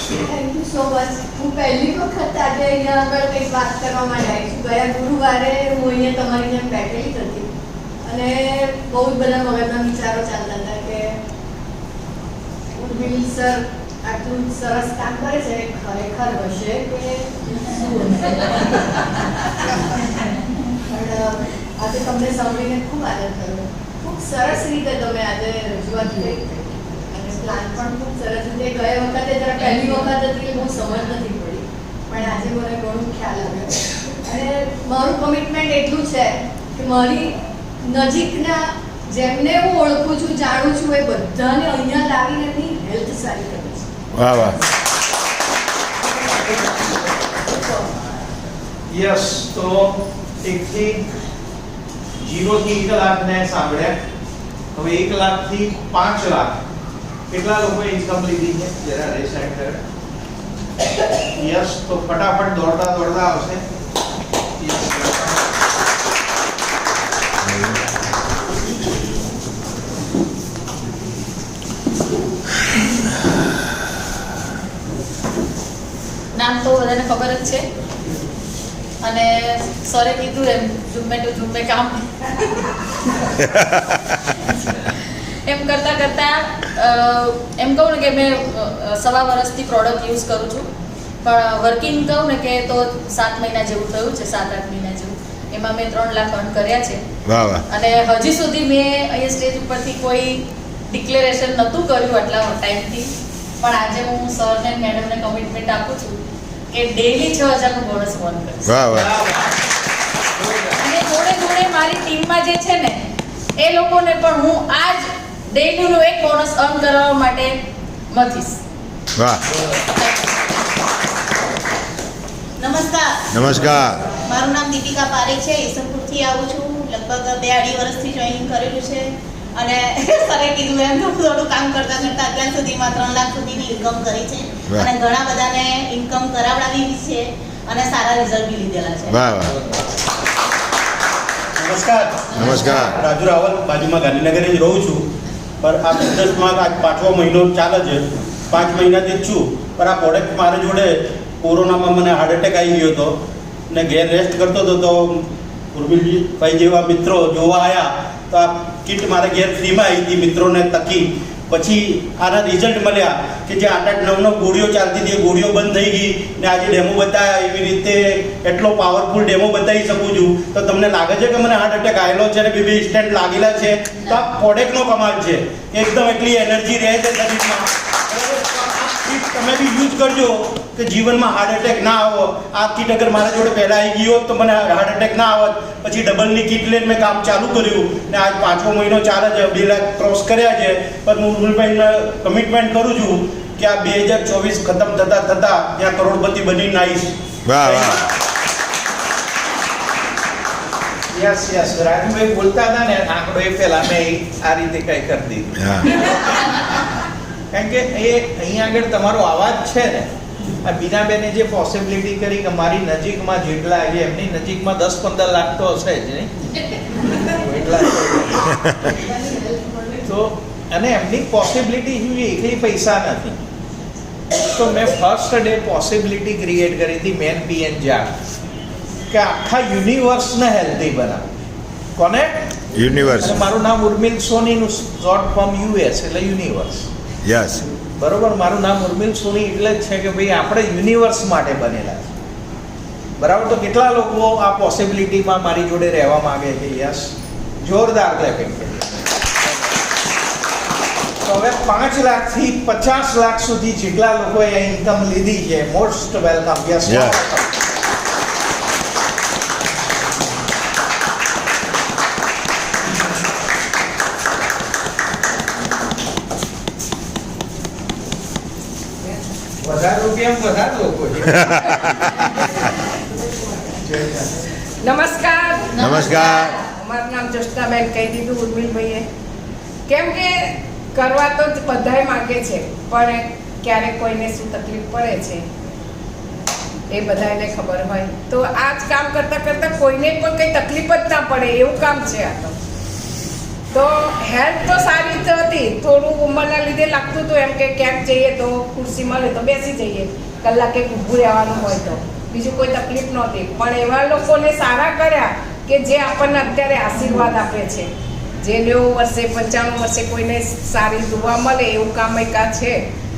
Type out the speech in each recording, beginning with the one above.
Thank you so much. હું પહેલી વખત આજે અહીંયા આગળ કંઈક વાત કરવા માટે આવી છું. ગયા ગુરુવારે હું અહીંયા તમારી જેમ બેઠેલી જ હતી અને બહુ જ બધા મગજના વિચારો ચાલતા હતા કે ઉર્મિલ સર આટલું સરસ કામ કરે છે, ખરેખર હશે કે શું હશે? પણ આજે તમને સાંભળીને ખૂબ આનંદ થયો. ખૂબ સરસ રીતે તમે આજે રજૂઆત કરી અને પ્લાન પણ ખૂબ સરસ રીતે. ગયા વખતે જરા પહેલી વખત હતી બહુ સમજ નથી પડી, પણ આજે મને ઘણું ખ્યાલ આવ્યો. અને મારું કમિટમેન્ટ એટલું છે કે મારી નજીકના જેમને હું ઓળખું છું, જાણું છું, એ બધાને અહીંયા લાવીને એમની હેલ્થ સારી કરે છે. વાહ વાહ. યસ, તો 0 થી 1 લાખ ને સાંભળ્યા. હવે 1 લાખ થી 5 લાખ કેટલા લોકોએ ઇન્કમ લીધી છે? જરા રેસ સાઈડ કરે. યસ, તો ફટાફટ દોડતા દોડતા આવશે. નામ તો બધાને ખબર જ છે અને સરે કીધું એમ ઝુમ્મે કામ એમ કરતાં એમ કહું ને કે મેં 1.25 વર્ષથી પ્રોડક્ટ યુઝ કરું છું, પણ વર્કિંગ કહું ને કે તો 7 મહિના જેવું થયું છે, 7-8 મહિના જેવું. એમાં મેં 3 લાખ અર્ન કર્યા છે. વાહ વાહ. અને હજી સુધી મેં અહીંયા સ્ટેજ ઉપરથી કોઈ ડિક્લેરેશન નહોતું કર્યું આટલા ટાઈમથી, પણ આજે હું સરને મેડમને કમિટમેન્ટ આપું છું કે ડેઈલી 6,000 નું બોનસ અર્ન કરીશ. વાહ વાહ. અને જોડે મારી ટીમમાં જે છે ને એ લોકોને પણ હું આજ ડેઈલીનું એક બોનસ અર્ન કરવા માટે મથીશ. વાહ. નમસ્કાર. નમસ્કાર. મારું નામ દીપિકા પારેખ છે. ઈસનપુરથી આવું છું. લગભગ 2-2.5 વર્ષથી જોઈનિંગ કરેલું છે અને સરે કીધું એમ થોડું કામ કરતા અત્યાર સુધીમાં 3 લાખ સુધીની ઇન્કમ કરી છે અને ઘણા બધાને ઇન્કમ કરાવડાવી છે અને સારા રિઝલ્ટ બી લીધેલા છે. વાહ વાહ. નમસ્કાર. નમસ્કાર. રાજુ રાવલ, બાજુમાં ગાંધીનગર જ રહું છું, પણ આ બિઝનેસમાં આજ 5મો મહિનો ચાલે છે. 5 મહિનાથી જ છું, પણ આ પ્રોડક્ટ મારી જોડે કોરોનામાં મને હાર્ટ એટેક આવી ગયો હતો ને ઘેર રેસ્ટ કરતો હતો, તો ઉર્મિલભાઈ જેવા મિત્રો જોવા આવ્યા તો આ કિટ મારે ઘેર ફ્રીમાં આવી હતી મિત્રોને તકી. પછી આના રિઝલ્ટ મળ્યા કે જે 8-9 ગોળીઓ ચાલતી હતી એ ગોળીઓ બંધ થઈ ગઈ ને આજે ડેમો બતાવ્યા. એવી રીતે એટલો પાવરફુલ ડેમો બતાવી શકું છું. તો તમને લાગે છે કે મને હાર્ટ એટેક આવેલો છે અને બે સ્ટેન્ટ લાગેલા છે, તો આ પ્રોડક્ટનો કમાલ છે. એકદમ એટલી એનર્જી રહે છે શરીરમાં. તમે બી યુઝ કરજો કે જીવનમાં હાર્ટ એટેક ના આવો. આ કીટ અગર મારા જોડે પહેલાં આવી ગયો તો મને હાર્ટ એટેક ના આવત. પછી ડબલની કીટ લઈને મેં કામ ચાલુ કર્યું ને આજ 5મો મહિનો ચાલે છે. 2 લાખ ક્રોસ કર્યા છે. પણ હું ઉર્મિલભાઈને કમિટમેન્ટ કરું છું કે આ 2024 ખતમ થતાં ત્યાં કરોડપતિ બનીને આવીશ. વાહ વાહ. યસ, રાજુભાઈ બોલતા હતા ને આંકડો એ પહેલા મેં આ રીતે કઈ કરી દીધું. હા. કારણ કે એ અહીંયા આગળ તમારો અવાજ છે ને, આ બીનાબેને જે પોસિબિલિટી કરી કે મારી નજીકમાં જેટલા છે એમની નજીકમાં 10-15 લાખ તો હશે જ નહીં એટલા. તો અને એમની પોસિબિલિટી શું છે, એકલી પૈસા નથી. તો મેં ફર્સ્ટ ડે પોસિબિલિટી ક્રિએટ કરી હતી મેન પીએન જાગ કે આખા યુનિવર્સને હેલ્ધી બનાવ. કોને? યુનિવર્સ. મારું નામ ઉર્મિલ સોનીનું શોર્ટ ફોર્મ યુએસ એટલે યુનિવર્સ. યસ. બરોબર. મારું નામ ઉર્મિલ સોની એટલે જ છે કે ભાઈ આપણે યુનિવર્સ માટે બનેલા છે. બરાબર. તો કેટલા લોકો આ પોસિબિલિટીમાં મારી જોડે રહેવા માંગે છે? યસ, જોરદાર ક્લેપિંગ. તો હવે 5 લાખથી 50 લાખ સુધી જેટલા લોકોએ ઇન્કમ લીધી છે, મોસ્ટ વેલકમ. યસ. વધારે રૂપિયા વધારે લોકો છે. નમસ્કાર. નમસ્કાર. મારું નામ જશનાબેન કહી દીધું ઉર્મિલભાઈએ. કેમ કે કરવા તો બધાય માંગે છે, પણ ક્યારેક કોઈને શું તકલીફ પડે છે એ બધાને ખબર હોય. તો આ જ કામ કરતાં કરતાં કોઈને પણ કંઈ તકલીફ જ ના પડે એવું કામ છે આ તો. તો હેલ્થ તો સારી જ હતી, થોડું ઉંમરના લીધે લાગતું હતું એમ કે ક્યાંક જઈએ તો ખુરશી મળે તો બેસી જઈએ, કલાકે ઊભું રહેવાનું હોય તો બીજું કોઈ તકલીફ નહોતી. પણ એવા લોકોને સારા કર્યા કે જે આપણને અત્યારે આશીર્વાદ આપે છે, જે 90 વર્ષે 95 વર્ષે કોઈને સારી દુઆ મળે એવું કામ એકા છે.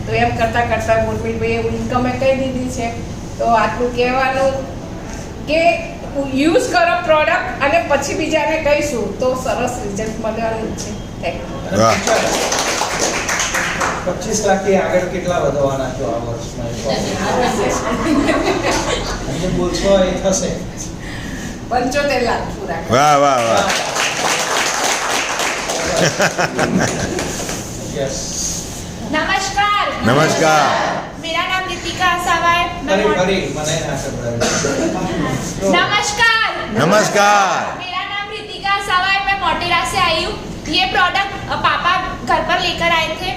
તો એમ કરતાં કરતાં ઉર્મિલભાઈ એવું ઇન્કમે કહી દીધી છે. તો આટલું કહેવાનું કે યુઝ કરો પ્રોડક્ટ અને પછી બીજાને કહીશું તો સરસ રિઝલ્ટ મળવાનું છે. Thank you. વાહ 25 લાખથી આગળ કેટલા વધવાના છો આ વર્ષમાં? એટલે બોલશો એ થશે. 75 લાખ પૂરા. વાહ વાહ વાહ યસ. नमस्कार નમસ્કાર. मेरा नाम रितिका सावाय ફરી મને ના સંભળાયું. नमस्कार નમસ્કાર. मेरा नाम रितिका सावाय, मैं मोटेरा से आई हूँ. ये प्रोडक्ट पापा घर पर लेकर आए थे.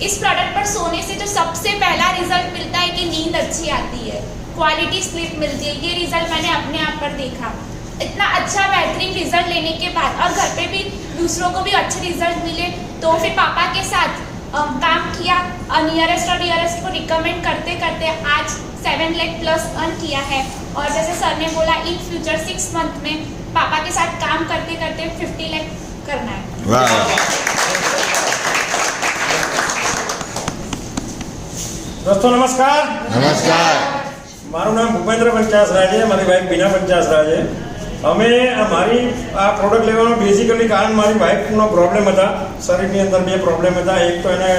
इस प्रोडक्ट पर सोने से जो सबसे पहला रिजल्ट मिलता है कि नींद अच्छी आती है, क्वालिटी स्लीप मिलती है. ये रिजल्ट मैंने अपने आप पर देखा. इतना अच्छा बेहतरीन रिजल्ट लेने के बाद और घर पे भी दूसरों को भी अच्छे रिजल्ट मिले, तो फिर पापा के साथ काम किया. नियरेस्ट और डियरेस्ट को रिकमेंड करते करते आज 7 लाख प्लस अर्न किया है. और जैसे सर ने बोला इन फ्यूचर 6 मंथ में पापा के साथ काम करते करते 50 लाख करना है. વાહ વાહ. दोस्तों नमस्कार. નમસ્કાર. મારું નામ ભૂપેન્દ્ર પંચાસરા છે, મારી વાઈફ બીના પંચાસરા છે. અમે મારી આ પ્રોડક્ટ લેવાનું બેઝિકલી કારણ મારી વાઈફનો પ્રોબ્લેમ હતા, શરીરની અંદર 2 પ્રોબ્લેમ હતા. એક તો એને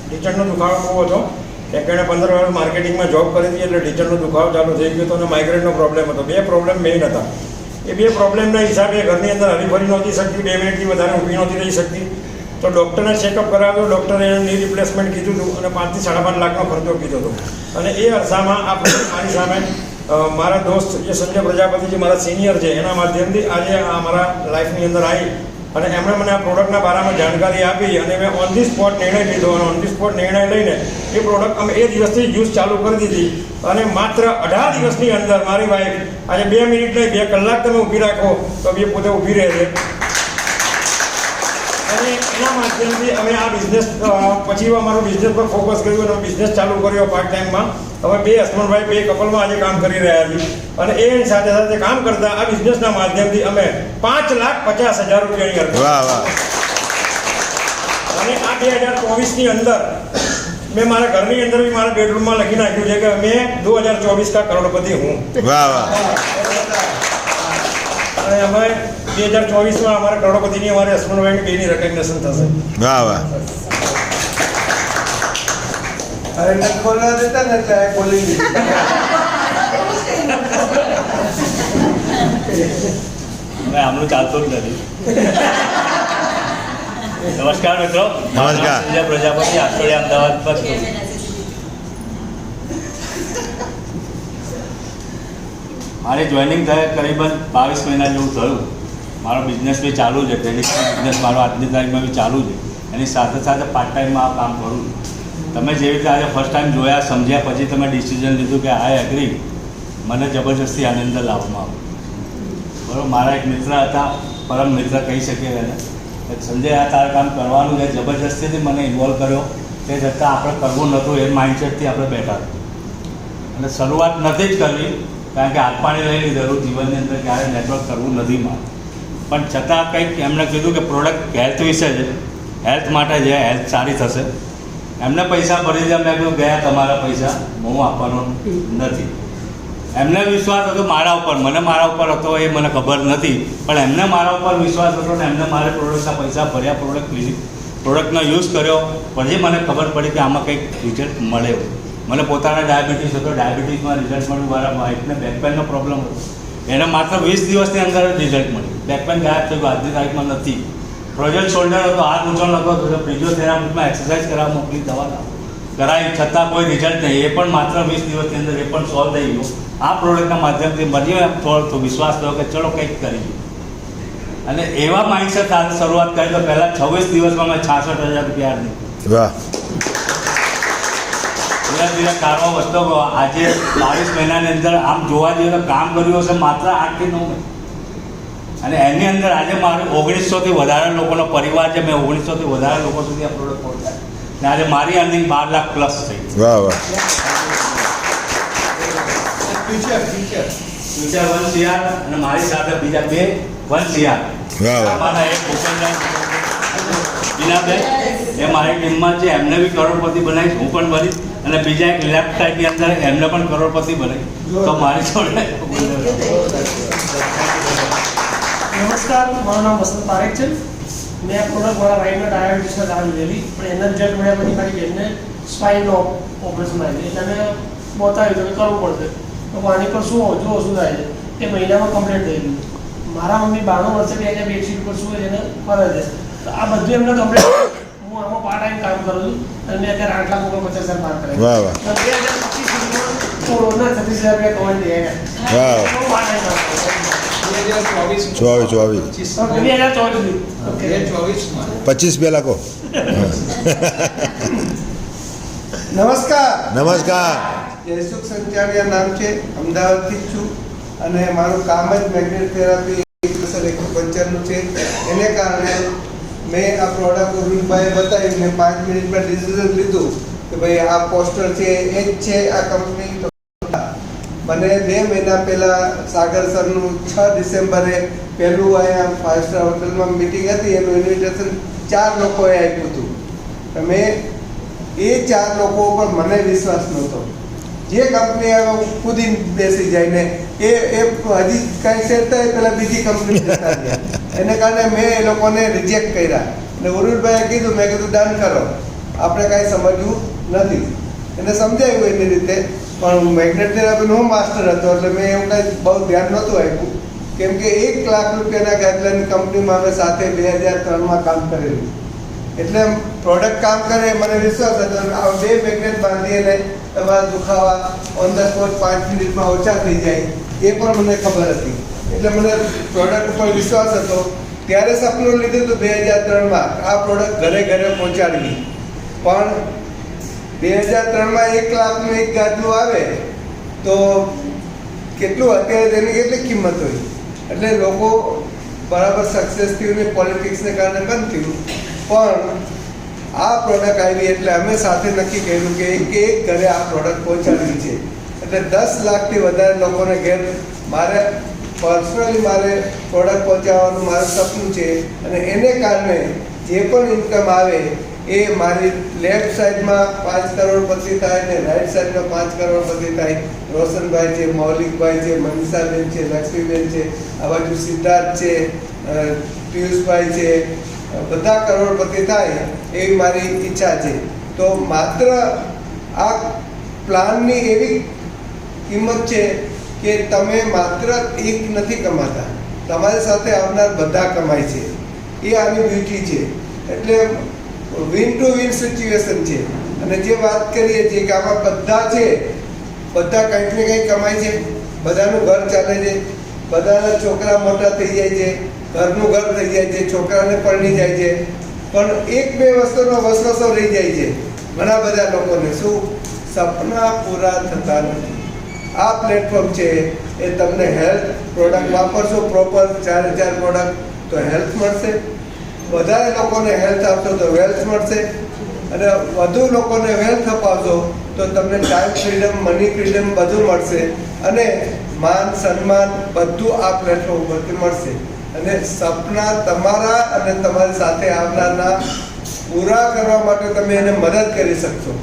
ઢીંચણનો દુખાવો બહુ હતો, એક એણે 15 વર્ષ માર્કેટિંગમાં જોબ કરી હતી એટલે ઢીંચણનો દુખાવો ચાલુ થઈ ગયો હતો અને માઇગ્રેનનો પ્રોબ્લેમ હતો. 2 પ્રોબ્લેમ મેઇન હતા. એ 2 પ્રોબ્લેમના હિસાબે ઘરની અંદર હરીફરી નહોતી શકતી, 2 મિનિટથી વધારે ઊભી નહોતી રહી શકતી. તો ડૉક્ટરને ચેકઅપ કરાવ્યો, ડૉક્ટરે એને ની રિપ્લેસમેન્ટ કીધું હતું અને 5 થી 5.5 લાખનો ખર્ચો કીધો હતો. અને એ અરસામાં આ પ્રોડક્ટ મારી સામે મારા દોસ્ત જે સંજય પ્રજાપતિ જે મારા સિનિયર છે એના માધ્યમથી આજે આ મારા લાઈફની અંદર આવી અને એમણે મને આ પ્રોડક્ટના બારામાં જાણકારી આપી અને મેં ઓન ધી સ્પોટ નિર્ણય લીધો અને ઓન ધી સ્પોટ નિર્ણય લઈને એ પ્રોડક્ટ અમે એ દિવસથી યુઝ ચાલુ કરી દીધી અને માત્ર 18 દિવસની અંદર મારી વાઈફ આજે 2 મિનિટ નહીં 2 કલાક તમે ઊભી રાખો તો એ પોતે ઊભી રહે છે. અને એના માધ્યમથી અમે આ બિઝનેસ પછી અમારો બિઝનેસ પર ફોકસ કર્યું અને બિઝનેસ ચાલુ કર્યો પાર્ટ ટાઈમમાં. હવે 2 હસબન્ડ વાઈફ 2 કપલમાં આજે કામ કરી રહ્યા છીએ અને એની સાથે સાથે કામ કરતા આ બિઝનેસના માધ્યમથી અમે 5,50,000 રૂપિયાની અર્નિંગ. વાહ વાહ. અને આ 2024ની અંદર મેં મારા ઘરની અંદર બી મારા બેડરૂમમાં લખી નાખ્યું છે કે મેં 2024 કા કરોડપતિ હું. વાહ વાહ. અને અમે 2024માં અમારા કરોડપતિની અમારે હસબન્ડ વાઈફની બેની રેકગ્નેશન થશે. વાહ વાહ. અરે નટ ખોલવા દેતા ને એટલે ખોલી દીધી. આમનું ચાલતું જ નથી. નમસ્કાર મિત્રો. નમસ્કાર. સંજય પ્રજાપતિ, આસ્ટોડિયા, અમદાવાદ પર છું. મારી જોઈનિંગ થાય કરીબન 22 મહિના જેવું થયું. મારો બિઝનેસ બી ચાલુ છે, ટ્રેડિશનલ બિઝનેસ મારો આજની તારીખમાં બી ચાલુ છે. એની સાથે સાથે પાર્ટ ટાઈમમાં આ કામ કરું છું. તમે જેવી રીતે આજે ફર્સ્ટ ટાઈમ જોયા સમજ્યા પછી તમે ડિસિઝન લીધું કે આઈ એગ્રી, મને જબરજસ્તી આની અંદર લાવવામાં આવ્યું. બરાબર. મારા એક મિત્ર હતા, પરમ મિત્ર કહી શકીએ એને, સંજય આ તારે કામ કરવાનું છે, જબરજસ્તીથી મને ઇન્વોલ્વ કર્યો. તે છતાં આપણે કરવું નહોતું એ માઇન્ડસેટથી આપણે બેઠા અને શરૂઆત નથી જ કરવી કારણ કે હાથ પાણી લઈ લીધેલું જીવનની અંદર ક્યારે નેટવર્ક કરવું નથી મારે. પણ છતાં કંઈક એમણે કીધું કે પ્રોડક્ટ હેલ્થ વિશે છે, હેલ્થ માટે છે, હેલ્થ સારી થશે. એમને પૈસા ભરી દે, મેં કહ્યું ગયા તમારા પૈસા હું આપવાનો નથી. એમને વિશ્વાસ હતો મારા ઉપર, મને મારા ઉપર હતો એ મને ખબર નથી, પણ એમને મારા ઉપર વિશ્વાસ હતો ને એમને મારે પ્રોડક્ટના પૈસા ભર્યા, પ્રોડક્ટ લીધી, પ્રોડક્ટનો યુઝ કર્યો. પછી મને ખબર પડી કે આમાં કંઈક રિઝલ્ટ મળે. મને પોતાના ડાયાબિટીસ હતો, ડાયાબિટીસમાં રિઝલ્ટ મળ્યું. મારા વાઈફને બેકપેનનો પ્રોબ્લેમ હતો, એને માત્ર 20 દિવસની અંદર જ રિઝલ્ટ મળ્યું. બેકપેન ગાયબ થયું, આજની તારીખમાં નથી. ફ્રોઝન શોલ્ડર હતો, હાથ ઊંચો નહોતો, તો ફિઝિયોથેરાપીમાં એક્સરસાઇઝ કરાવવા મોકલી, દવા કરાવી, છતાં કોઈ રિઝલ્ટ નહીં. એ પણ માત્ર 20 દિવસની અંદર એ પણ સોલ્વ થઈ ગયું. આ પ્રોડક્ટના માધ્યમથી મને થોડો વિશ્વાસ થયો કે ચલો કંઈક કરીએ. અને એવા માઇન્ડસેટ સાથે શરૂઆત કરી તો પહેલાં 26 દિવસમાં મેં 66,000 રૂપિયા અર્નિંગ. વાહ. ધીરે ધીરે કારવો વધતો ગયો. આજે 22 મહિનાની અંદર આમ જોવા જઈએ તો કામ કર્યું હશે માત્ર 8 થી 9 મહિના. અને એની અંદર આજે મારું 1900થી વધારે લોકોનો પરિવાર છે. મેં 1900થી વધારે લોકો સુધી આ પ્રોડક્ટ પહોંચાડી અને આજે મારી અર્નિંગ 12 લાખ પ્લસ થઈ. વાહ વાહ. ફ્યુચર ફ્યુચર 1 CR અને મારી સાથે બીજા 2 1 CR. વાહ વાહ. મારા એક બીનાબેન એ મારી ટીમમાં છે. એમને બી કરોડપતિ બનાવીશ, હું પણ બનીશ અને બીજા એક લેફ્ટ સાઈડની અંદર એમને પણ કરોડપતિ બનાવીશ. તો મારી જોડે નમસ્કાર, મારું નામ વસંત પારેખ છે. મેં આ પ્રોડક્ટ મારા વાઈફના ડાયાબિટીસના કારણે લીધેલી, પણ એના રિઝલ્ટ મળ્યા પછી મારી બેનને સ્પાઇનનું ઓપરેશન આવી એટલે મેં બતાવ્યું કે કરવું પડશે. તો આની પર શું શું થાય છે તે મહિનામાં કમ્પ્લીટ થઈ ગયું. મારા મમ્મી 92 વર્ષે બે એને બેડશીટ પર શું એને ફરે છે. તો આ બધું એમને કમ્પ્લીટ. હું આમાં પાર્ટ ટાઈમ કામ કરું છું અને મેં અત્યારે 8,50,000 પાર કરે. વાહ વાહ. 2025 કોરોના 36,000 રૂપિયા કમાઈ ગયા. વાહ. હું પાર્ટ ટાઈમ કામ કરું. 24 25 પહેલા કહો. નમસ્કાર. નમસ્કાર. જયસુખ સંચારિયા નામ છે, અમદાવાદથી જ છું અને મારું કામ જ મેગ્નેટ થેરાપી 155નું છે. એને કારણે મેં આ પ્રોડક્ટ ઉર્મિલભાઈએ બતાવી મેં 5 મિનિટમાં ડિસિઝન લીધું કે ભાઈ આ પોસ્ટર છે એ જ છે આ કંપની. મને 2 મહિના પહેલાં સાગર સરનું 6 ડિસેમ્બરે પહેલું અહીંયા 5 સ્ટાર હોટલમાં મિટિંગ હતી, એનું ઇન્વિટેશન 4 લોકોએ આપ્યું હતું. મેં એ 4 લોકો ઉપર મને વિશ્વાસ નહોતો. જે કંપની કૂદી બેસી જાય ને એ હજી કાંઈ સેટ થાય પહેલાં બીજી કંપની જતા ગયા. એને કારણે મેં એ લોકોને રિજેક્ટ કર્યા અને ઉર્મિલભાઈએ કીધું, મેં કીધું ડન કરો, આપણે કાંઈ સમજવું નથી. એને સમજાવ્યું એની રીતે, પણ મેગ્નેટ થેરાપીનો હું માસ્ટર હતો એટલે મેં એવું કાંઈ બહુ ધ્યાન નહોતું આપ્યું. કેમ કે 1 લાખ રૂપિયાના ગાઈડલાઈન કંપનીમાં અમે સાથે 2003માં કામ કરેલું. એટલે પ્રોડક્ટ કામ કરે મને વિશ્વાસ હતો. આ 2 મેગ્નેટ બાંધીને તમારા દુખાવા ઓન ધ સ્પોટ 5 મિનિટમાં ઓછા થઈ જાય એ પણ મને ખબર હતી. એટલે મને પ્રોડક્ટ ઉપર વિશ્વાસ હતો. ત્યારે સપનું લીધું હતું 2003માં આ પ્રોડક્ટ ઘરે ઘરે પહોંચાડવી. પણ 2003માં 1 લાખનું એક ગાદલું આવે તો કેટલું અત્યારે તેની કેટલી કિંમત હોય. એટલે લોકો બરાબર સક્સેસ થયું ને પોલિટિક્સને કારણે બંધ થયું. પણ આ પ્રોડક્ટ આવી એટલે અમે સાથે નક્કી કર્યું કે એક ઘરે આ પ્રોડક્ટ પહોંચાડવી છે. એટલે 10 લાખથી વધારે લોકોને ઘેર મારે પર્સનલી મારે પ્રોડક્ટ પહોંચાડવાનું મારું સપનું છે. અને એને કારણે જે પણ ઇન્કમ આવે એ મારી લેફ્ટ સાઈડમાં 5 કરોડપતિ થાય ને રાઈટ સાઈડમાં 5 કરોડપતિ થાય. રોશનભાઈ છે, મૌલિકભાઈ છે, મનીષાબેન છે, લક્ષ્મીબેન છે, આ બાજુ સિદ્ધાર્થ છે, પિયુષભાઈ છે, બધા કરોડપતિ થાય એવી મારી ઈચ્છા છે. તો માત્ર આ પ્લાનની એવી કિંમત છે કે તમે માત્ર એક નથી કમાતા, તમારી સાથે આવનાર બધા કમાય છે. એ આની બ્યુટી છે. એટલે વિન ટુ વિન સિચ્યુએશન છે. અને જે વાત કરીએ છીએ કે આમાં બધા છે, બધા કંઈક ને કંઈક કમાય છે, બધાનું ઘર ચાલે છે, બધાના છોકરા મોટા થઈ જાય છે, ઘરનું ઘર થઈ જાય છે, છોકરાને પરણી જાય છે. પણ 1-2 વસ્તુનો વસવસો રહી જાય છે ઘણા બધા લોકોને. શું? સપના પૂરા થતા નથી. આ પ્લેટફોર્મ છે એ તમને હેલ્થ પ્રોડક્ટ વાપરશો પ્રોપર 4 પ્રોડક્ટ તો હેલ્થ મળશે. વધારે લોકોને હેલ્થ આપશો તો વેલ્થ મળશે. અને વધુ લોકોને વેલ્થ અપાવશો તો તમને ટાઈમ ફ્રીડમ, મની ફ્રીડમ બધું મળશે. અને માન સન્માન બધું આ પ્લેટફોર્મ પરથી મળશે. અને સપના તમારા અને તમારી સાથે આવનારના પૂરા કરવા માટે તમે એને મદદ કરી શકશો.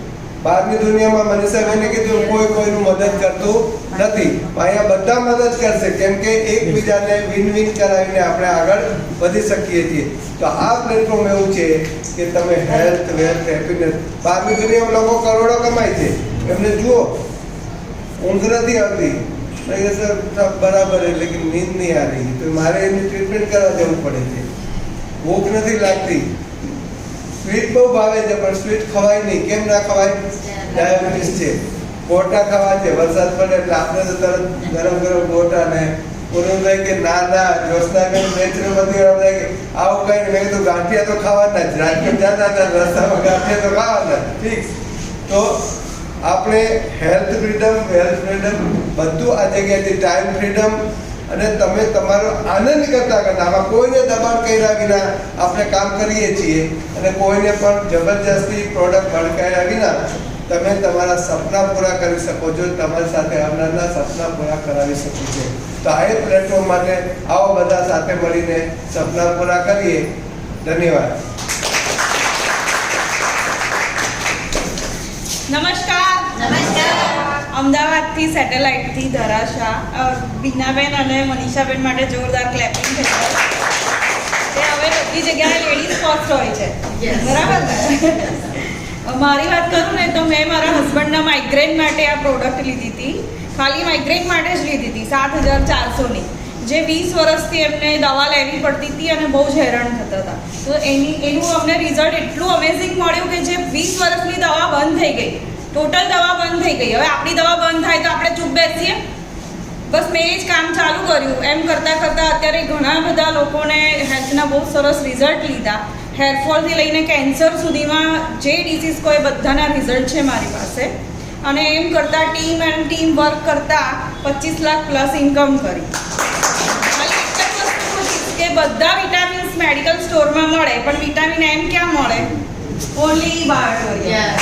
બહારની દુનિયામાં મનીષાબેને કીધું કોઈ કોઈનું મદદ કરતું નથી. અહીંયા બધા મદદ કરશે કેમ કે એકબીજાને વિન વિન કરાવીને આપણે આગળ વધી શકીએ છીએ. તો આ પ્લેટફોર્મ એવું છે કે તમે હેલ્થ, વેલ્થ, હેપીનેસ. બહારની દુનિયામાં લોકો કરોડો કમાય છે, એમને જુઓ ઊંઘ નથી આવતી, સર બરાબર એટલે કે નીંદ નહીં આવી તો મારે એની ટ્રીટમેન્ટ કરવા જવું પડે છે. ભૂખ નથી લાગતી, સ્વીટ બહુ ભાવે છે પણ સ્વીટ ખવાય નહીં. કેમ ના ખવાય? ડાયાબિટીસ છે. ગોટા ખાવા છે, વરસાદ પડે એટલે આપણે તો તરત ગરમ ગરમ ગોટા ને પૂરું થાય કે ના જોશનાબેન નેચરોપેથી કે આવું કઈ મેં કીધું ગાંઠિયા તો ખાવાના જ. રાજકોટ જતા હતા રસ્તામાં ગાંઠિયા તો ખાવાના. ઠીક. તો આપણે હેલ્થ ફ્રીડમ, વેલ્થ ફ્રીડમ બધું આ જગ્યાએથી ટાઈમ ફ્રીડમ અને તમે તમારો આનંદ કરતા કરતા આમાં કોઈને દબાણ કર્યા વિના આપણે કામ કરીએ છીએ અને કોઈને પણ જબરજસ્તી પ્રોડક્ટ ભડકાયા વિના તમે તમારા સપના પૂરા કરી શકો છો, તમારી સાથે આવનારના સપના પૂરા કરાવી શકો છો. તો આ એક પ્લેટફોર્મ માટે આવો બધા સાથે મળીને સપના પૂરા કરીએ. ધન્યવાદ. નમસ્કાર. અમદાવાદથી સેટેલાઇટથી ધરાશા બીનાબેન અને મનીષાબેન માટે જોરદાર ક્લેપિંગ થઈ ગયું. તે હવે બધી જગ્યાએ લેડીઝ ફર્સ્ટ હોય છે, બરાબર ને? મારી વાત કરું ને તો મેં મારા હસબન્ડના માઇગ્રેન માટે આ પ્રોડક્ટ લીધી હતી. ખાલી માઇગ્રેન માટે જ લીધી હતી 7,400ની, જે 20 વર્ષથી એમને દવા લેવી પડતી હતી અને બહુ જ હેરાન થતા હતા. તો એનું અમને રિઝલ્ટ એટલું અમેઝિંગ મળ્યું કે જે 20 વર્ષની દવા બંધ થઈ ગઈ, ટોટલ દવા બંધ થઈ ગઈ. હવે આપણી દવા બંધ થાય તો આપણે ચૂપ બેસીએ? બસ મેં એ જ કામ ચાલુ કર્યું. એમ કરતાં કરતાં અત્યારે ઘણા બધા લોકોને હેલ્થના બહુ સરસ રિઝલ્ટ લીધા. હેરફોલથી લઈને કેન્સર સુધીમાં જે ડિસીઝ કોઈ બધાના રિઝલ્ટ છે મારી પાસે. અને એમ કરતાં ટીમ વર્ક કરતાં 25 લાખ પ્લસ ઇન્કમ કરી. ખાલી એક જ વસ્તુ પૂછીશ કે બધા વિટામિન્સ મેડિકલ સ્ટોરમાં મળે, પણ વિટામિન એમ ક્યાં મળે? ઓનલી બાયોટોરિયમ.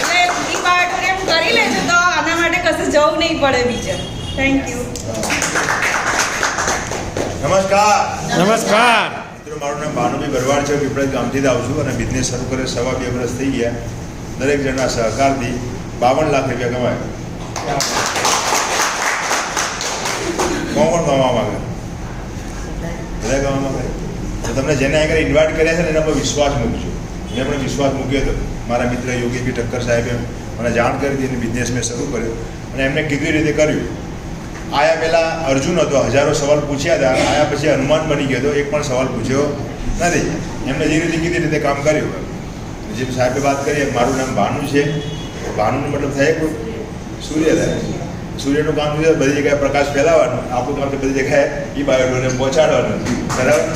એટલે બાયોટોરિયમ કરી લેજો તો આના માટે કશે જવું નહીં પડે બીજે. Thank you. નમસ્કાર. નમસ્કાર. મારું નામ ભાનુભાઈ ભરવાડ છે. પીપળજ ગામથી જ આવું છું અને બિઝનેસ શરૂ કરે 2.5 વર્ષ થઈ ગયા. દરેક જણના સહકારથી 52 લાખ રૂપિયા કમાયા. કોણ કમાવા માંગે? બધા કમાવા માંગે. તો તમને જેને આગળ ઇન્વાઇટ કર્યા છે ને એના પર વિશ્વાસ મૂકજો. મેં પણ વિશ્વાસ મૂક્યો હતો. મારા મિત્ર યોગી ઠક્કર સાહેબે મને જાણ કરી હતી અને બિઝનેસ મેં શરૂ કર્યો અને એમને કીધી રીતે કર્યું. આયા પહેલાં અર્જુન હતો, હજારો સવાલ પૂછ્યા હતા. આયા પછી હનુમાન બની ગયો હતો, એક પણ સવાલ પૂછ્યો નથી. એમને જે રીતે કીધી રીતે કામ કર્યું. જે સાહેબે વાત કરી, મારું નામ ભાનુ છે. ભાનુનો મતલબ થાય કોઈ સૂર્ય થાય. સૂર્યનું કામ છે બધી જગ્યાએ પ્રકાશ ફેલાવવાનું. આપણું કામ છે બધી જગ્યાએ એ બાયોડોને પહોંચાડવાનું. બરાબર.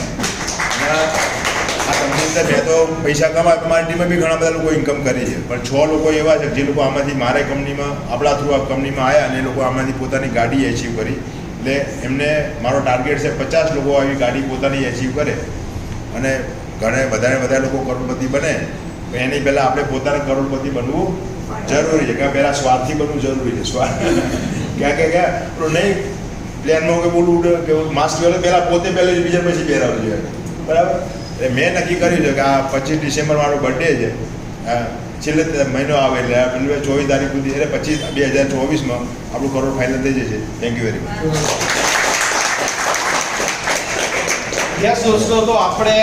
આ કંપની અંદર મેં તો પૈસા કમાય, મારી ટીમે બી ઘણા બધા લોકો ઇન્કમ કરી છે. પણ 6 લોકો એવા છે જે લોકો આમાંથી મારા કંપનીમાં, આપણા થ્રુ આ કંપનીમાં આવ્યા અને એ લોકો આમાંથી પોતાની ગાડી એચીવ કરી. એટલે એમને મારો ટાર્ગેટ છે 50 લોકો આવી ગાડી પોતાની એચીવ કરે અને વધારે લોકો કરોડપતિ બને. એની પહેલાં આપણે પોતાને કરોડપતિ બનવું જરૂરી છે. કારણ પહેલાં સ્વાર્થી બનવું જરૂરી છે. સ્વાર્થ ક્યાં પેલું નહીં પ્લેનમાં કે બોલવું કે માસ્ક પહેલાં પોતે પહેલાં બીજા પછી પહેરાવવું જોઈએ. બરાબર. એટલે મેં નક્કી કર્યું છે કે આ 25 ડિસેમ્બર મારો બર્થડે છે. છેલ્લે મહિનો આવે એટલે 24 તારીખ સુધી, એટલે 2024માં આપણું કરોડ ફાઇનલ થઈ જશે. Thank you very much. Yes દોસ્તો, તો આપણે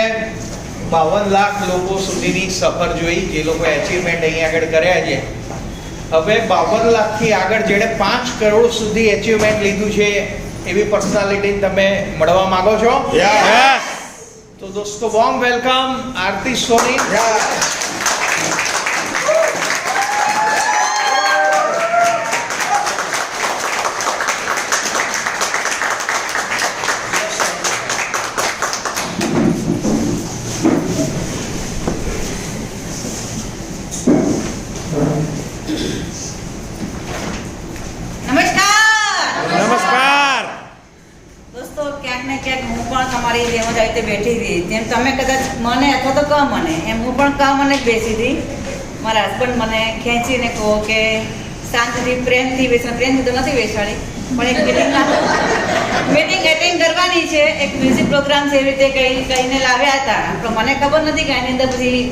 52 લાખ લોકો સુધીની સફર જોઈ, જે લોકો એચિવમેન્ટ અહીં આગળ કર્યા છે. હવે 52 લાખથી આગળ જેણે 5 કરોડ સુધી એચિવમેન્ટ લીધું છે એવી પર્સનાલિટી તમે મળવા માંગો છો? તો દોસ્તો, વોર્મ વેલકમ આરતી સોની. નમસ્કાર. દોસ્તો, ક્યાંક ને ક્યાંક હું પણ તમારી જેમ જ આવી રીતે બેઠી હતી. જેમ તમે કદાચ મને અથવા તો ક મને, એમ હું પણ ક મને જ બેસી હતી. મારા હસબન્ડ મને ખેંચીને કહો કે શાંતિથી પ્રેમથી બેસવા. પ્રેમથી તો નથી બેસાડી, પણ એક મીટિંગ એટેન્ડ કરવાની છે. એક મ્યુઝિક પ્રોગ્રામ છે, એવી રીતે કહીને લાવ્યા હતા. પણ મને ખબર નથી કે એની અંદર પછી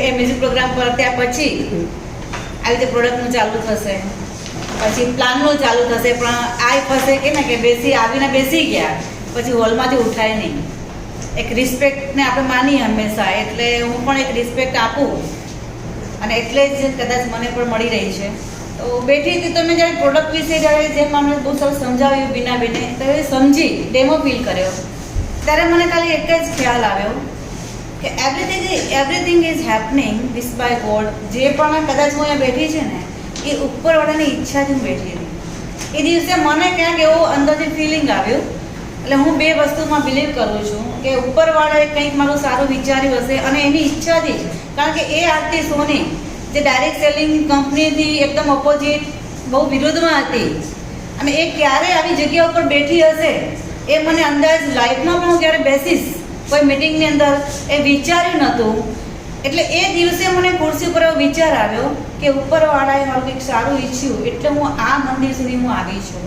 એ મ્યુઝિક પ્રોગ્રામ પર ત્યાં પછી આવી રીતે પ્રોડક્ટનું ચાલુ થશે, પછી પ્લાનનું ચાલુ થશે. પણ આ ફસે કે આવીને બેસી ગયા પછી હોલમાંથી ઉઠાય નહીં. એક રિસ્પેક્ટને આપણે માનીએ હંમેશા, એટલે હું પણ એક રિસ્પેક્ટ આપું અને એટલે જ કદાચ મને પણ મળી રહી છે. તો બેઠી હતી તો મેં જ્યારે પ્રોડક્ટ વિશે જ્યારે જેમ અમને બહુ સરસ સમજાવ્યું બીનાબેને, તો એ સમજી ડેમો ફીલ કર્યો. ત્યારે મને ખાલી એક જ ખ્યાલ આવ્યો કે everything is happening this by God. જે પણ કદાચ હું અહીંયા બેઠી છે ને, એ ઉપરવાળાની ઈચ્છાથી હું બેઠી હતી. એ દિવસે મને ક્યાંક એવું અંદરથી ફિલિંગ આવ્યું. એટલે હું 2 વસ્તુમાં બિલીવ કરું છું કે ઉપરવાળાએ કંઈક મારું સારું વિચાર્યું હશે અને એની ઈચ્છાથી જ. કારણ કે એ આરતી સોની જે ડાયરેક્ટ સેલિંગ કંપનીથી એકદમ ઓપોઝિટ, બહુ વિરુદ્ધમાં હતી, અને એ ક્યારે આવી જગ્યા ઉપર બેઠી હશે એ મને અંદાજ લાઈફમાં પણ હું ક્યારે બેસીશ કોઈ મિટિંગની અંદર એ વિચાર્યું નહોતું. એટલે એ દિવસે મને ખુરશી ઉપર એવો વિચાર આવ્યો કે ઉપરવાળાએ મારું કંઈક સારું ઈચ્છ્યું એટલે હું આ મંદિર સુધી હું આવી છું.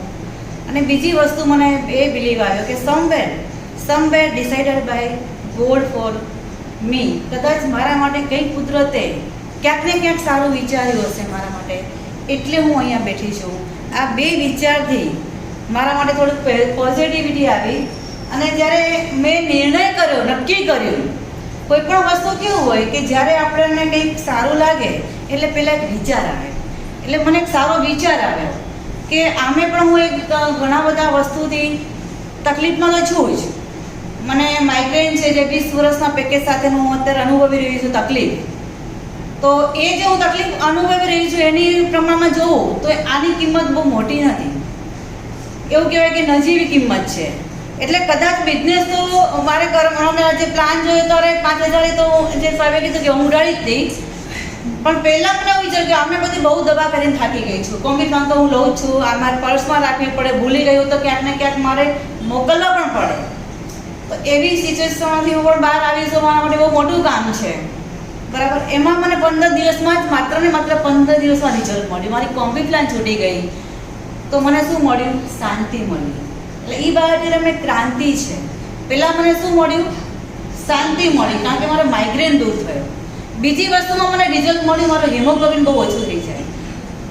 અને બીજી વસ્તુ મને એ બિલીવ આવ્યો કે somewhere decided by God for me, કદાચ મારા માટે કંઈક કુદરતે ક્યાંક ને ક્યાંક સારું વિચાર્યું હશે મારા માટે, એટલે હું અહીંયા બેઠી છું. આ બે વિચારથી મારા માટે થોડુંક પોઝિટિવિટી આવી. અને જ્યારે મેં નિર્ણય કર્યો, નક્કી કર્યું, કોઈ પણ વસ્તુ કેવું હોય કે જ્યારે આપણને કંઈક સારું લાગે એટલે પહેલાં એક વિચાર આવે. એટલે મને એક સારો વિચાર આવ્યો કે આમે પણ હું એક ઘણા બધા વસ્તુથી તકલીફમાં તો છું જ. મને માઇગ્રેન છે જે 20 વર્ષના પેકેજ સાથેનું હું અત્યારે અનુભવી રહી છું તકલીફ. તો એ જે હું તકલીફ અનુભવી રહી છું એની પ્રમાણમાં જોઉં તો આની કિંમત બહુ મોટી નથી. એવું કહેવાય કે નજીવી કિંમત છે. એટલે કદાચ બિઝનેસ તો મારે જે પ્લાન જોયો ત્યારે 5,000 તો જે સાહેબે કીધું કે હું ઉડાડી જ દઈશ. પણ પહેલાં મને એવું વિચાર્યું કે અમે બધી બહુ દવા કરીને થાકી ગઈ છું. કોમિટમેન્ટ તો હું લઉં જ છું, આ મારે પર્સમાં રાખવી પડે, ભૂલી ગયું તો ક્યાંક ને ક્યાંક મારે મોકલવા પણ પડે. તો એવી સિચ્યુએશનમાંથી હું પણ બહાર આવી છું. મારા માટે બહુ મોટું કામ છે, બરાબર. એમાં મને 15 દિવસમાં જ માત્ર 15 દિવસમાં રિઝલ્ટ મળ્યું. મારી કોમ્પ્યુટર છૂટી ગઈ તો મને શું મળ્યું? શાંતિ મળી. એટલે એ બાબતે મેં ક્રાંતિ છે. પહેલાં મને શું મળ્યું? શાંતિ મળી, કારણ કે મારો માઇગ્રેન દૂર થયો. બીજી વસ્તુમાં મને રિઝલ્ટ મળ્યું, મારું હિમોગ્લોબિન બહુ ઓછું થઈ જાય.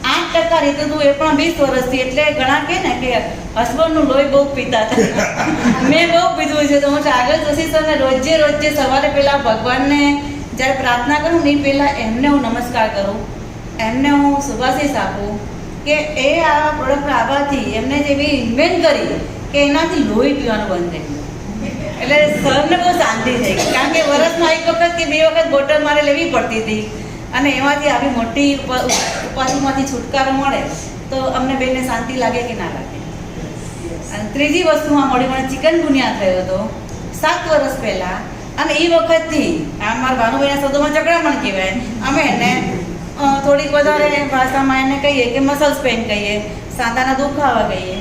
8% રીતે તું એ પણ 20 વર્ષથી. એટલે ઘણા કહે ને કે હસબન્ડનું લોહી બહુ પીતા હતા. મેં બહુ પીધું છે. તો હું આગળ જોશી સરને રોજે સવારે પહેલાં ભગવાનને જ્યારે પ્રાર્થના કરું ને એ પહેલાં એમને હું નમસ્કાર કરું, એમને હું શુભાશીષ આપું કે એ આ પ્રોડક્ટ આવવાથી એમને જેવી ઇન્વેન્ટ કરી કે એનાથી લોહી પીવાનું બંધ થઈ ગયું. એટલે સરને બહુ શાંતિ થઈ ગઈ, કારણ કે વર્ષમાં 1 વખત કે 2 વખત બોટલ મારે લેવી પડતી હતી. અને એમાંથી આવી મોટી ઉપાધિમાંથી છુટકારો મળે તો અમને બેને શાંતિ લાગે કે ના લાગે. અને ત્રીજી વસ્તુમાં મળી મને ચિકનગુનિયા થયો હતો 7 વર્ષ પહેલાં. અને એ વખતથી આ મારા ભાનુભાઈના શબ્દોમાં ચકડામણ કહેવાય, અમે એને થોડીક વધારે ભાષામાં એને કહીએ કે મસલ્સ પેઇન કહીએ, સાંધાના દુખાવા કહીએ.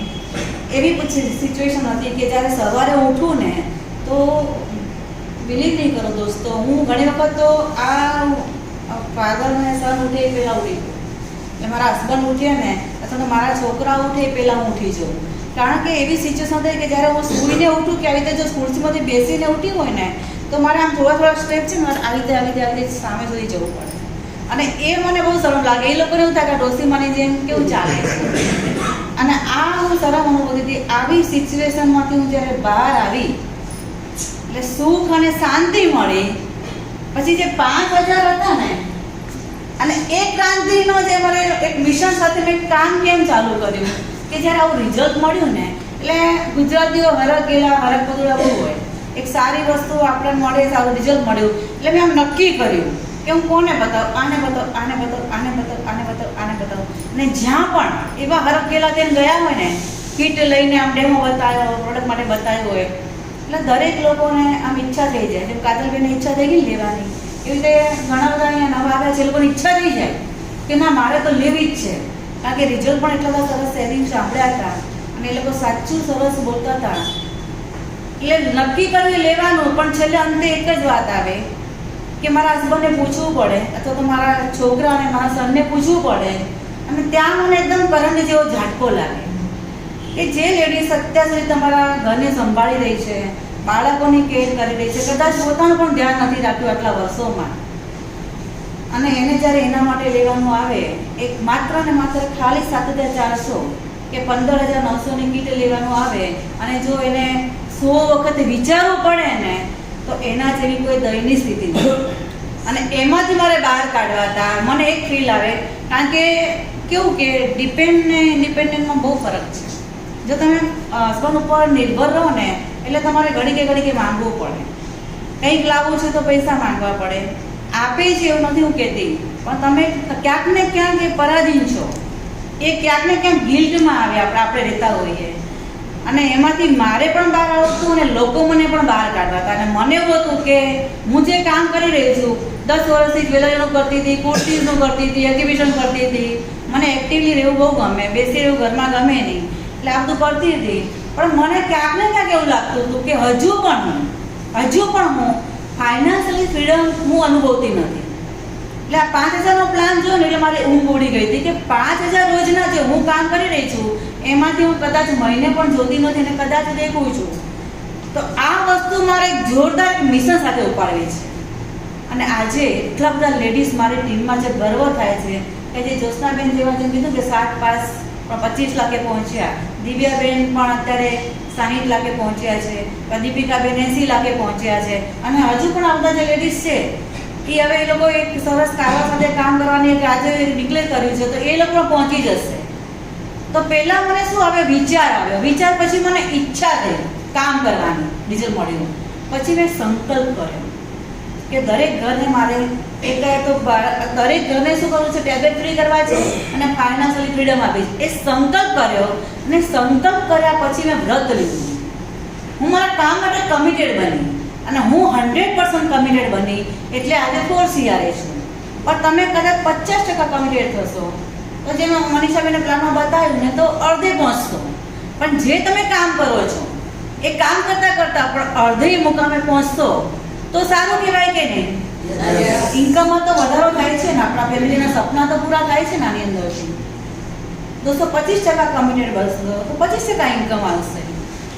એવી સિચ્યુએશન હતી કે જ્યારે સવારે ઉઠું ને તો બિલીવ નહીં કરો દોસ્તો, હું ઘણી વખત તો આ ફાધર ને સન ઉઠે એ પહેલાં ઉઠી ગયું. એટલે મારા હસબન્ડ ઉઠે ને અથવા તો મારા છોકરા ઉઠે એ પહેલાં હું ઉઠી જાઉં. કારણ કે એવી સિચ્યુએશન થઈ કે જ્યારે હું સૂઈને ઉઠું કે આવી રીતે જો ખુરશીમાંથી બેસીને ઉઠી હોય ને તો મારે આમ થોડા સ્ટેપ છે ને આવી રીતે સામે સુધી જવું પડે. અને એ મને બહુ શરમ લાગે. એ લોકોને એવું થાય કે ડોસીમાની જેમ કેવું ચાલે છે. અને આ હું શરમ અનુભવતી હતી. આવી સિચ્યુએશનમાંથી હું જ્યારે બહાર આવી એટલે સુખ અને શાંતિ મળી. પછી જે 5,000 હતા ને અને એ ક્રાંતિનો જે મારે એક મિશન સાથે મેં કામ કેમ ચાલુ કર્યું કે જ્યારે આવું રિઝલ્ટ મળ્યું ને એટલે ગુજરાતીઓ હરખ ગયેલા હરખ પદુડા બહુ હોય. એક સારી વસ્તુ આપણને મળે, સારું રિઝલ્ટ મળ્યું એટલે મેં આમ નક્કી કર્યું કે હું કોને બતાવું, આને બતાવું, આને બતાવું, આને બતાવું, આને બતાવું, આને બતાવું. અને જ્યાં પણ એવા હરખ ગયેલા ત્યાં ગયા હોય ને કીટ લઈને આમ ડેમો બતાવ્યો, પ્રોડક્ટ માટે બતાવ્યું હોય એટલે દરેક લોકોને આમ ઈચ્છા થઈ જાય. જેમ કાજલબેનને ઈચ્છા થઈ ગઈ લેવાની, એવી રીતે ઘણા બધા અહીંયા નવા આવ્યા છે એ લોકોની ઈચ્છા થઈ જાય કે ના મારે તો લેવી જ છે. કારણ કે રિઝલ્ટ પણ એટલા બધા સરસ શેરિંગ સાંભળ્યા હતા અને એ લોકો સાચું સરસ બોલતા હતા. એટલે નક્કી કરી લેવાનું, પણ છેલ્લે અંતે એક જ વાત આવે કે મારા હસબન્ડને પૂછવું પડે અથવા તો મારા છોકરા અને મારા સનને પૂછવું પડે. અને ત્યાં મને એકદમ કરંટ જેવો ઝાટકો લાગે કે જે લેડીઝ અત્યાર સુધી તમારા ઘરને સંભાળી રહી છે, બાળકોની કેર કરી રહી છે, કદાચ પોતાનું પણ ધ્યાન નથી રાખ્યું આટલા વર્ષોમાં, અને એને જ્યારે એના માટે લેવાનું આવે એક માત્ર ને માત્ર ખાલી 7,400 કે 15,900ની કીટ લેવાનું આવે અને જો એને 100 વખત વિચારવું પડે ને તો એના જેવી કોઈ દયનીય સ્થિતિ નથી. અને એમાંથી મારે બહાર કાઢવા હતા. મને એક ફીલ આવે, કારણ કે કેવું કે ડિપેન્ડ ને ઇન્ડિપેન્ડન્ટમાં બહુ ફરક છે. જો તમે હસબન્ડ ઉપર નિર્ભર રહો ને એટલે તમારે ઘડીકે માંગવું પડે. કંઈક લાવવું છે તો પૈસા માંગવા પડે. આપે છે એવું નથી હું કહેતી, પણ તમે ક્યાંક ને ક્યાંક એ પરાધીન છો. એ ક્યાંક ને ક્યાંક ગિલ્ટમાં આવે આપણે રહેતા હોઈએ. અને એમાંથી મારે પણ બહાર આવતું અને લોકો મને પણ બહાર કાઢતા હતા. અને મને એવું હતું કે હું જે કામ કરી રહી છું 10 વર્ષથી જ્વેલરીનું કરતી હતી, કુર્તીઝનું કરતી હતી, એક્ઝિબિશન કરતી હતી. મને એક્ટિવલી રહેવું બહુ ગમે, બેસી રહેવું ઘરમાં ગમે નહીં. એટલે આ બધું કરતી હતી. પણ મને ક્યાંક ને ક્યાંક એવું લાગતું હતું કે હજુ પણ હું ફાઇનાન્શિયલી ફ્રીડમ હું અનુભવતી નથી. એટલે આ 5000નો પ્લાન જોયો ને એટલે મારે ઊંઘ ઉડી ગઈ હતી કે 5000 રોજના જે હું કામ કરી રહી છું એમાંથી હું કદાચ મહિને પણ જોતી નથી અને કદાચ દેખું છું. તો આ વસ્તુ મારે એક જોરદાર મિશન સાથે ઉપાડવી છે. અને આજે એટલા બધા લેડીઝ મારી ટીમમાં છે, ગર્વ થાય છે કે જે જ્યોત્સનાબેન જેવા જેમ કીધું કે 7 પાસ પણ 25 લાખે પહોંચ્યા, દિવ્યાબેન પણ અત્યારે 60 લાખે પહોંચ્યા છે, દીપિકાબેન 80 લાખે પહોંચ્યા છે. અને હજુ પણ આ બધા જે લેડીઝ છે એ હવે એ લોકો એક સરસ કારવા સાથે કામ કરવાની એક આજે ડિક્લેર કર્યું છે, તો એ લોકો પહોંચી જશે. તો પહેલાં મને શું આવે, વિચાર આવ્યો. વિચાર પછી મને ઈચ્છા થઈ કામ કરવાની, રિઝલ્ટ મળ્યું. પછી મેં સંકલ્પ કર્યો કે દરેક ઘરને મારે દરેક ઘરને શું કરવું છે, ટેબ્લેટ ફ્રી કરવા છે અને ફાઇનાન્શિયલી ફ્રીડમ આપી છે. એ સંકલ્પ કર્યો અને સંકલ્પ કર્યા પછી મેં વ્રત લીધું. હું મારા કામ માટે કમિટેડ બની અને હું 100% કમિટેડ બની એટલે આજે 4 CRA છું. પણ તમે કદાચ 50% કમિટેડ થશો તો જેમ મનીષાબેને પ્લાનમાં બતાવ્યું ને તો અડધે પહોંચશો. પણ જે તમે કામ કરો છો એ કામ કરતાં પણ અડધે મુકામે પહોંચશો તો સારું કહેવાય કે નહીં? ઇન્કમમાં તો વધારો થાય છે ને, આપણા ફેમિલીના સપના તો પૂરા થાય છે ને આની અંદરથી. 225% કમિટેડ બનશો તો 25% ઇન્કમ આવશે.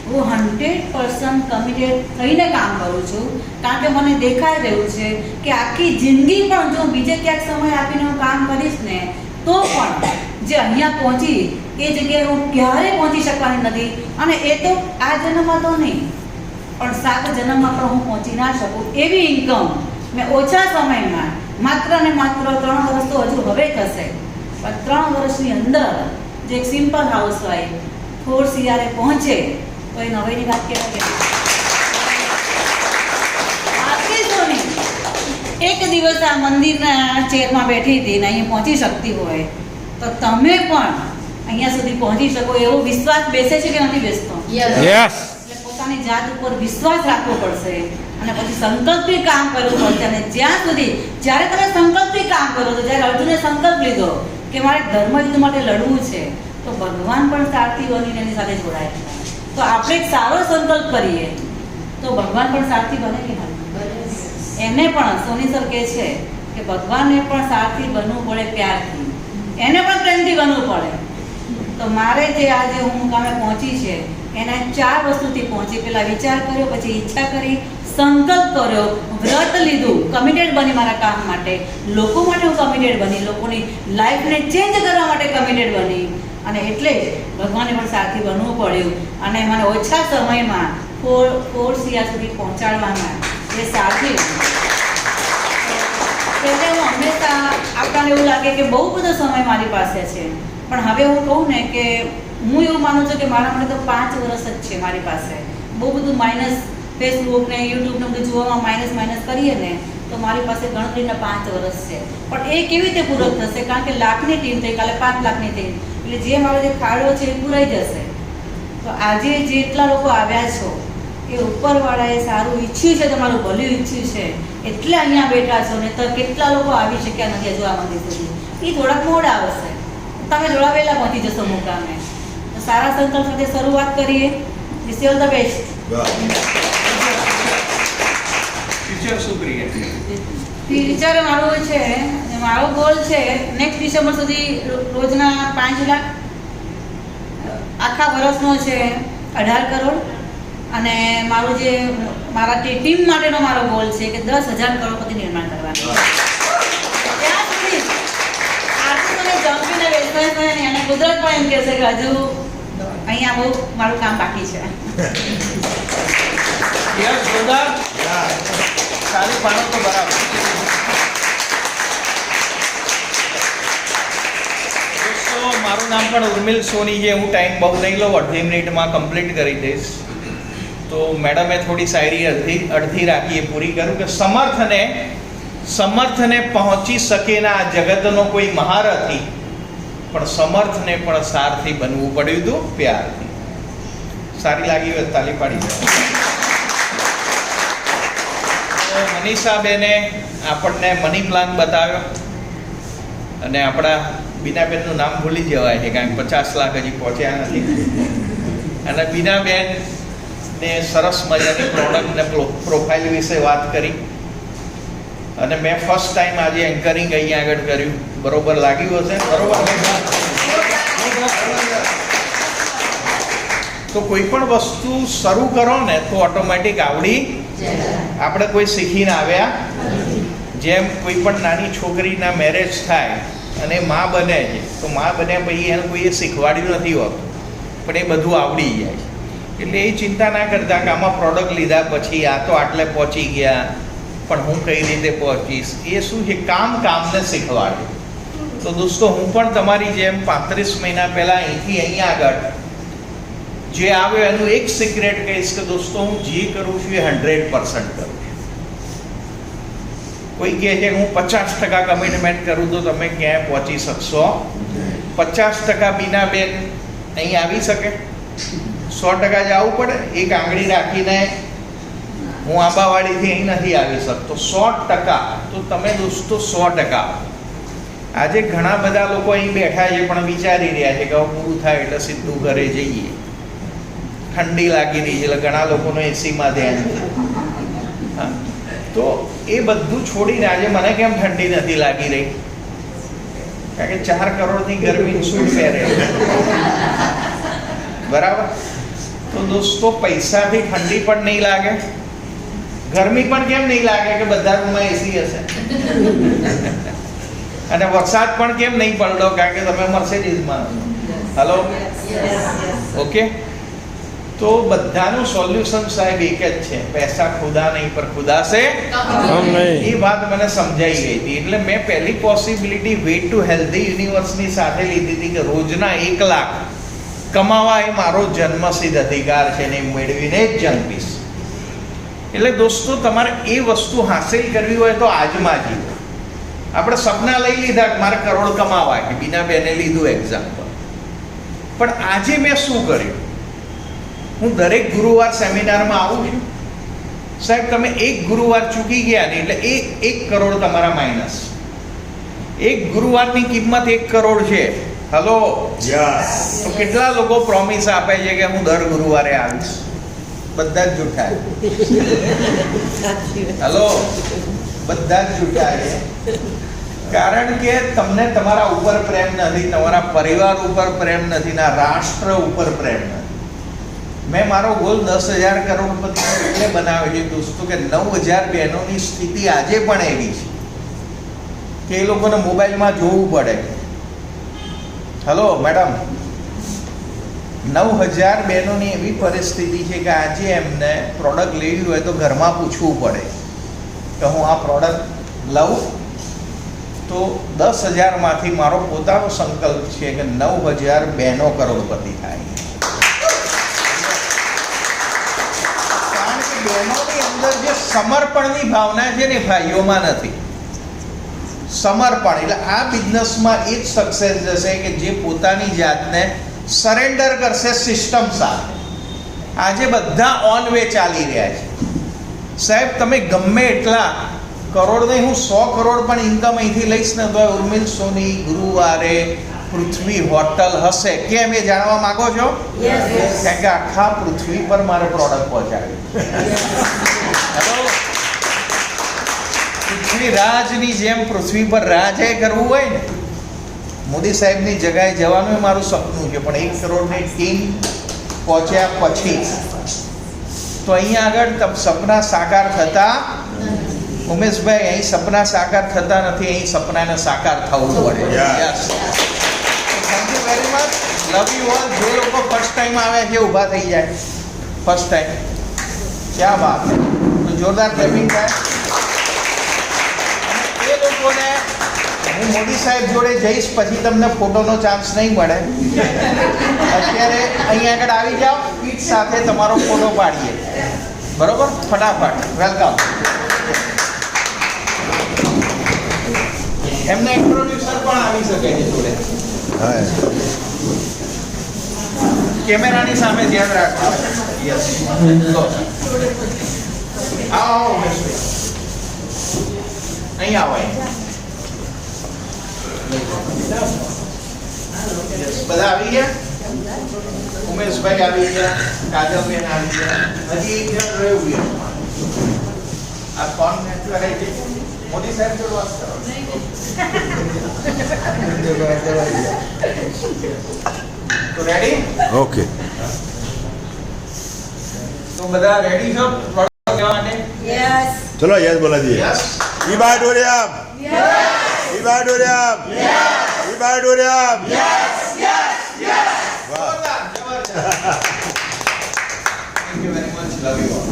હું 100% કમિટેડ થઈને કામ કરું છું કારણ કે મને દેખાઈ રહ્યું છે કે આખી જિંદગી પણ જો બીજે ક્યાંક સમય આપીને હું કામ કરીશ ને તો પણ જે અહીંયા પહોંચી એ જગ્યાએ હું ક્યારેય પહોંચી શકવાની નથી. અને એ તો આ જન્મમાં તો નહીં પણ 7 જન્મમાં પણ હું પહોંચી ના શકું એવી ઇન્કમ મેં ઓછા સમયમાં માત્ર ને માત્ર 3 વર્ષ તો હજુ હવે થશે પણ 3 વર્ષની અંદર જે એક સિમ્પલ હાઉસવાઈફ 4 CRA પહોંચે તો એ નવાઈની વાત કહેવાય. એક દિવસ આ મંદિરના ચેરમાં બેઠી હતી ને અહીંયા પહોંચી શકતી હોય તો તમે પણ અહીંયા સુધી પહોંચી શકો એવો વિશ્વાસ બેસે છે કે નથી બેસતો? એટલે પોતાની જાત ઉપર વિશ્વાસ રાખવો પડશે અને પછી સંકલ્પથી કામ કરવું પડશે. અને જ્યાં સુધી જ્યારે તમે સંકલ્પથી કામ કરો છો, જ્યારે અર્જુને સંકલ્પ લીધો કે મારે ધર્મયુદ્ધ માટે લડવું છે તો ભગવાન પણ સારથી બનીને એની સાથે જોડાય. તો આપણે એક સારો સંકલ્પ કરીએ તો ભગવાન પણ સારથી બને કે નહીં? એને પણ સોની સર કહે છે કે ભગવાનને પણ સારથી બનવું પડે, પ્યારથી, એને પણ પ્રેમથી બનવું પડે. તો મારે જે આજે હું મુકામે પહોંચી છે એના 4 વસ્તુથી પહોંચી. પહેલાં વિચાર કર્યો, પછી ઈચ્છા કરી, સંકલ્પ કર્યો, વ્રત લીધું, કમિટેડ બની મારા કામ માટે, લોકો માટે હું કમિટેડ બની, લોકોની લાઈફને ચેન્જ કરવા માટે કમિટેડ બની. અને એટલે જ ભગવાનને પણ સારથી બનવું પડ્યું અને મને ઓછા સમયમાં 4 CR સુધી પહોંચાડવામાં એ સારથી. એટલે હું હંમેશા આપણને એવું લાગે કે બહુ બધો સમય મારી પાસે છે પણ હવે હું કહું ને કે હું એવું માનું છું કે મારા માટે તો 5 વર્ષ જ છે મારી પાસે. બહુ બધું માઇનસ ફેસબુક ને યુટ્યુબ ને બધું જોવામાં માઇનસ કરીએ ને તો મારી પાસે ગણતરીના 5 વર્ષ છે. પણ એ કેવી રીતે પૂરક થશે? કારણ કે લાખની ટીમ થઈ, કાલે 5 લાખની ટીમ, એટલે જે મારો જે ખાડો છે એ પૂરાઈ જશે. તો આજે જેટલા લોકો આવ્યા છો એ ઉપરવાળાએ સારું ઈચ્છ્યું છે, તમારું ભલું ઈચ્છ્યું છે એટલે અહીંયા બેઠા છો. ને તો કેટલા લોકો આવી શક્યા નથી હજુ આ મંદિર સુધી, એ થોડાક મોડા આવશે, તમે થોડા વહેલા પહોંચી જશો મુકામે. તો સારા સંકલ્પ સાથે શરૂઆત કરીએ. વિશ ઓલ ધ બેસ્ટ. ફ્યુચર શું કરીએ? ફ્યુચર મારું છે, મારો ગોલ છે નેક્સ્ટ ડિસેમ્બર સુધી રોજના 5 લાખ, આખા વર્ષનો છે 18 કરોડ. અને મારું જે મારા ટીમ માટેનો મારો ગોલ છે કે 10,000 કરોડપતિ નિર્માણ કરવાનું. ત્યાં સુધી આર્થિક અને જમીનને વેચવાય છે ને અને કુદરત પણ એમ કહેશે કે હજુ અહીંયા બહુ મારું કામ બાકી છે. સારી પાડો તો બરાબર. મારું નામ પણ ઉર્મિલ સોની છે. હું ટાઈમ બહુ નહીં લઉં, 2.5 મિનિટમાં કમ્પ્લીટ કરી દઈશ. તો મેડમે થોડી શાયરી અડધી રાખી, એ પૂરી કરું કે સમર્થને પહોંચી શકે ના આ જગતનો કોઈ મહારથી, પણ સમર્થને પણ સારથી બનવું પડ્યું હતું પ્યારથી. સારી લાગી હોય તાલી પાડી દો. મનીષાબેને આપણને મની પ્લાન બતાવ્યો અને આપણા બીનાબેનનું નામ ભૂલી જવાય છે કારણ કે 50 લાખ હજી પહોંચ્યા નથી. અને બીનાબેનને સરસ મજાની પ્રોડક્ટ ને પ્રોફાઇલ વિશે વાત કરી અને મેં ફર્સ્ટ ટાઈમ આજે એન્કરિંગ અહીંયા આગળ કર્યું. બરોબર લાગ્યું હશે? બરોબર. તો કોઈ પણ વસ્તુ શરૂ કરો ને તો ઓટોમેટિક આવડી. આપણે કોઈ શીખીને આવ્યા. જેમ કોઈ પણ નાની છોકરીના મેરેજ થાય અને માં બને છે તો માં બન્યા પછી એને કોઈએ શીખવાડ્યું નથી હોતું પણ એ બધું આવડી જાય છે. એટલે એ ચિંતા ના કરતા કે આમાં પ્રોડક્ટ લીધા પછી આ તો આટલે પહોંચી ગયા પણ હું કઈ રીતે પહોંચીશ. એ શું છે, કામને શીખવાડે. તો દોસ્તો હું પણ તમારી જેમ 35 મહિના પહેલાં અહીંથી અહીંયા આગળ જે આવ્યો એનું એક સિક્રેટ કહીશ કે દોસ્તો હું જે કરું છું એ 100% કરું છું. કોઈ કહે છે હું 50% કમિટમેન્ટ કરું તો તમે ક્યાંય પહોંચી શકશો. 50% બીનાબેન અહીં આવી શકે, 100% જવું પડે. એક આંગળી રાખીને હું આંબાવાડીથી અહીં નથી આવી શકતો. 100% તો તમે દોસ્તો 100%. આજે ઘણા બધા લોકો અહીં બેઠા છે પણ વિચારી રહ્યા છે કે હવે પૂરું થાય એટલે સીધું ઘરે જઈએ. ઠંડી લાગી રહી છે એટલે ઘણા લોકોનો એસીમાં ધ્યાન છે. હા, તો એ બધું છોડીને આજે મને કેમ ઠંડી નથી લાગી રહી? કારણ કે 4 કરોડની ગરમી સૂટ પહેરે. બરાબર. તો દોસ્તો પૈસાથી ઠંડી પણ નહીં લાગે, ગરમી પણ કેમ નહીં લાગે કે બધા રૂમમાં એસી હશે. અને વરસાદ પણ કેમ નહીં પડતો કારણ કે તમે મર્સિડીઝમાં છો. Hello, okay. તો બધાનું સોલ્યુશન સાહેબ એક જ છે, પૈસા ખુદા નહીં પર ખુદા સે કમ નહીં. એ વાત મને સમજાઈ ગઈ હતી. એટલે મેં પહેલી પોસિબિલિટી વેટ ટુ હેલ્ધી યુનિવર્સની સાથે લીધી હતી કે રોજના 1 લાખ કમાવા એ મારો જન્મસિદ્ધ અધિકાર છે ને મેળવીને જ જન્મીશ. એટલે દોસ્તો તમારે એ વસ્તુ હાંસિલ કરવી હોય તો આજમાં જીવો. આપણે સપના લઈ લીધા કે મારે કરોડ કમાવા, કે બીનાબેને લીધું એક્ઝામ્પલ. પણ આજે મેં શું કર્યું? હું દરેક ગુરુવાર સેમિનારમાં આવું છું. સાહેબ તમે એક ગુરુવાર ચૂકી ગયા ને એટલે 1 કરોડ તમારા માઇનસ. એક ગુરુવારની કિંમત 1 કરોડ છે. હલો, તો કેટલા લોકો પ્રોમિસ આપે છે કે હું દર ગુરુવારે આવીશ? બધા જ જૂઠા. હલો, બધા જ જૂઠા છે. કારણ કે તમને તમારા ઉપર પ્રેમ નથી, તમારા પરિવાર ઉપર પ્રેમ નથી, ના રાષ્ટ્ર ઉપર પ્રેમ નથી. મેં મારો ગોલ 10,000 કરોડપતિ એટલે બનાવ્યો છે દોસ્તો કે 9,000 બહેનોની સ્થિતિ આજે પણ એવી છે કે એ લોકોને મોબાઈલમાં જોવું પડે. હલો મેડમ, 9,000 બહેનોની એવી પરિસ્થિતિ છે કે આજે એમને પ્રોડક્ટ લેવી હોય તો ઘરમાં પૂછવું પડે કે હું આ પ્રોડક્ટ લઉં. તો 10,000માંથી મારો પોતાનો સંકલ્પ છે કે 9,000 બહેનો કરોડપતિ થાય. કારણ કે બહેનોની અંદર જે સમર્પણની ભાવના છે ને ભાઈઓમાં નથી. સમર્પણ એટલે આ બિઝનેસમાં એ જ સક્સેસ જશે કે જે પોતાની જાતને સરેન્ડર કરશે સિસ્ટમ સાથે. આજે બધા ઓન વે ચાલી રહ્યા છે. સાહેબ તમે ગમે એટલા કરોડ નહીં, હું 100 કરોડ પણ ઇન્કમ અહીંથી લઈશ ને તો ઉર્મિલ સોની ગુરુવારે પૃથ્વી હોટલ હશે. કેમ એ જાણવા માંગો છો? કારણ કે આખા પૃથ્વી પર મારે પ્રોડક્ટ પહોંચાડી. પૃથ્વી રાજની જેમ પૃથ્વી પર રાજે કરવું હોય ને, મોદી સાહેબની જગ્યાએ જવાનું એ મારું સપનું છે. પણ 1 કરોડની ટીમ પહોંચ્યા પછી તો અહીંયા આગળ સપના સાકાર થતા, ઉમેશભાઈ, અહીં સપના સાકાર થતા નથી, અહીં સપનાને સાકાર થવું પડે. Thank you very much, love you all. જે લોકો ફર્સ્ટ ટાઈમ આવ્યા છે ઊભા થઈ જાય. ફર્સ્ટ ટાઈમ ક્યાં વાત, તો જોરદાર ક્લેપિંગ થાય. એ લોકોને હું મોદી સાહેબ જોડે જઈશ પછી તમને ફોટોનો ચાન્સ નહીં મળે. અત્યારે અહીં આગળ આવી જાઓ, પીઠ સાથે તમારો ફોટો પાડીએ. બરોબર, ફટાફટ. વેલકમ. એમને ઇન્ટ્રોડ્યુસર પણ આવી શકે છે જોડે. કેમેરાની સામે ધ્યાન રાખો. યસ, આવો અહીં આવો. બધા આવી ગયા? ઉમેશભાઈ આવી ગયા, કાજલબેન આવી ગયા, હજી એક જણ રહ્યું છે. આ કોણ મેચ લગાઈ ગઈ? મોદી સાહેબ જોડે વાત કરો. તો રેડી? ઓકે. તો બધા રેડી છો પ્રોડક્ટ લેવા માટે? યસ. ચલો યસ બોલા દઈએ. યસ. ઈબાડોરિયમ ઈબાડોરિયમ ઈબાડોરિયમ વાહ. Thank you very much. Love you all.